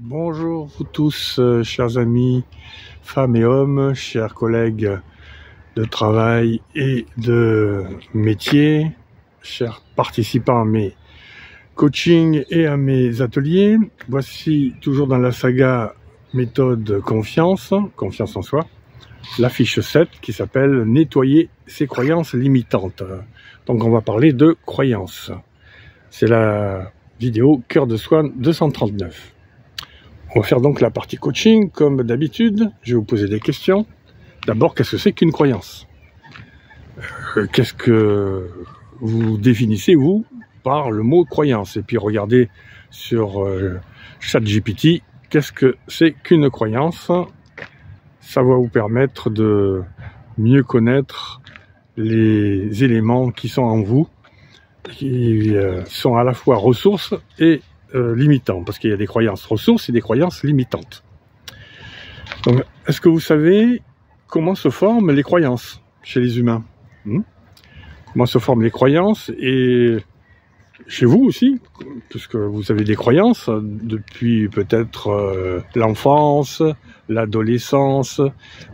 Bonjour vous tous, chers amis, femmes et hommes, chers collègues de travail et de métier, chers participants à mes coachings et à mes ateliers. Voici toujours dans la saga méthode confiance en soi, la fiche 7 qui s'appelle nettoyer ses croyances limitantes. Donc on va parler de croyances. C'est la vidéo cœur de soi 239. On va faire donc la partie coaching comme d'habitude. Je vais vous poser des questions. D'abord, qu'est-ce que c'est qu'une croyance? Qu'est-ce que vous définissez, vous, par le mot croyance? Et puis regardez sur ChatGPT, qu'est-ce que c'est qu'une croyance? Ça va vous permettre de mieux connaître les éléments qui sont en vous, qui sont à la fois ressources et limitants, parce qu'il y a des croyances ressources et des croyances limitantes. Donc, est-ce que vous savez comment se forment les croyances chez les humains? Comment se forment les croyances, et chez vous aussi, puisque vous avez des croyances depuis peut-être l'enfance, l'adolescence,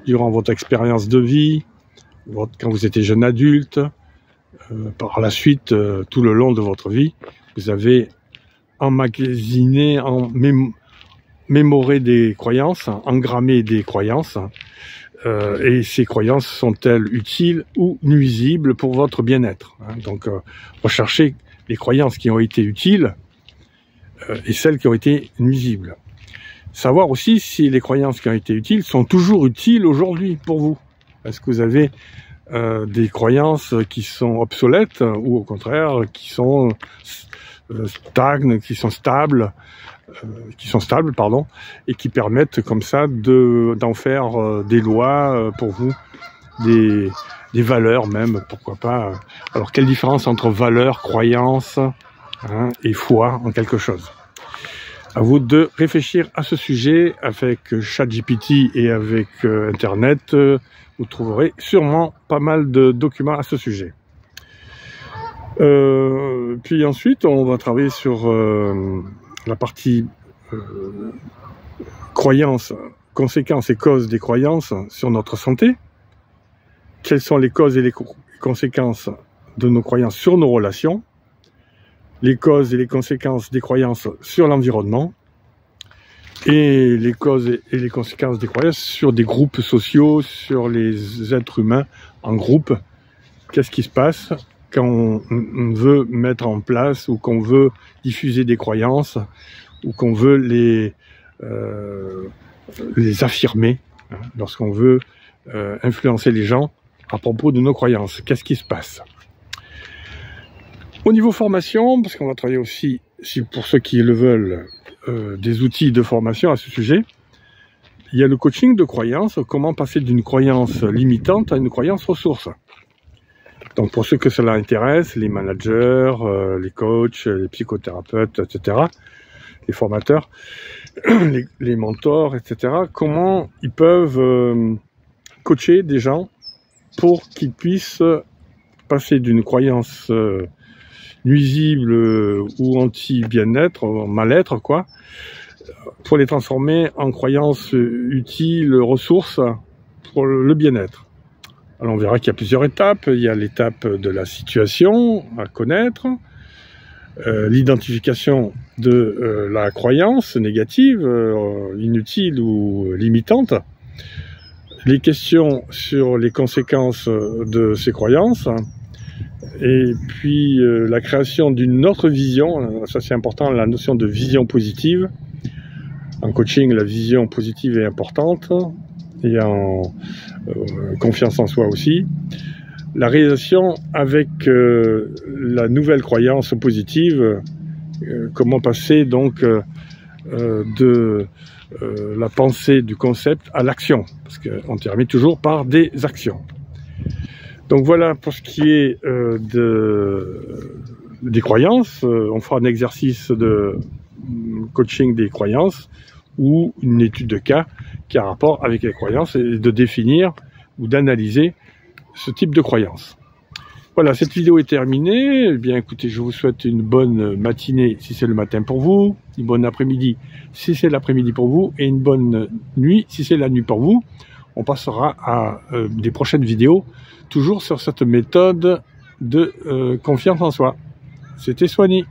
durant votre expérience de vie, quand vous étiez jeune adulte, par la suite, tout le long de votre vie, vous avez emmagasiné, mémoré des croyances, engrammé des croyances, et ces croyances sont-elles utiles ou nuisibles pour votre bien-être? Donc, recherchez les croyances qui ont été utiles et celles qui ont été nuisibles. Savoir aussi si les croyances qui ont été utiles sont toujours utiles aujourd'hui pour vous. Est-ce que vous avez des croyances qui sont obsolètes ou au contraire qui sont stables, et qui permettent comme ça d'en faire des lois pour vous, des valeurs même, pourquoi pas. Alors quelle différence entre valeurs, croyances et foi en quelque chose? À vous de réfléchir à ce sujet avec ChatGPT et avec Internet. Vous trouverez sûrement pas mal de documents à ce sujet. Puis ensuite, on va travailler sur la partie croyances, conséquences et causes des croyances sur notre santé. Quelles sont les causes et les conséquences de nos croyances sur nos relations? Les causes et les conséquences des croyances sur l'environnement. Et les causes et les conséquences des croyances sur des groupes sociaux, sur les êtres humains en groupe. Qu'est-ce qui se passe quand on veut mettre en place ou qu'on veut diffuser des croyances ou qu'on veut les affirmer, lorsqu'on veut influencer les gens à propos de nos croyances? Qu'est-ce qui se passe? Au niveau formation, parce qu'on va travailler aussi, pour ceux qui le veulent, des outils de formation à ce sujet, il y a le coaching de croyances, comment passer d'une croyance limitante à une croyance ressource. Donc pour ceux que cela intéresse, les managers, les coachs, les psychothérapeutes, etc., les formateurs, les mentors, etc., comment ils peuvent coacher des gens pour qu'ils puissent passer d'une croyance nuisible ou anti-bien-être, mal-être, quoi, pour les transformer en croyances utiles, ressources pour le bien-être. Alors on verra qu'il y a plusieurs étapes. Il y a l'étape de la situation à connaître, l'identification de la croyance négative, inutile ou limitante, les questions sur les conséquences de ces croyances, et puis la création d'une autre vision. Ça c'est important, la notion de vision positive. En coaching, la vision positive est importante, et en confiance en soi aussi. La réalisation avec la nouvelle croyance positive, comment passer donc de la pensée du concept à l'action, parce qu'on termine toujours par des actions. Donc voilà pour ce qui est des croyances. On fera un exercice de coaching des croyances ou une étude de cas qui a rapport avec les croyances, et de définir ou d'analyser ce type de croyances. Voilà, cette vidéo est terminée. Eh bien, écoutez, je vous souhaite une bonne matinée si c'est le matin pour vous, une bonne après-midi si c'est l'après-midi pour vous, et une bonne nuit si c'est la nuit pour vous. On passera à des prochaines vidéos, toujours sur cette méthode de confiance en soi. C'était Soigny.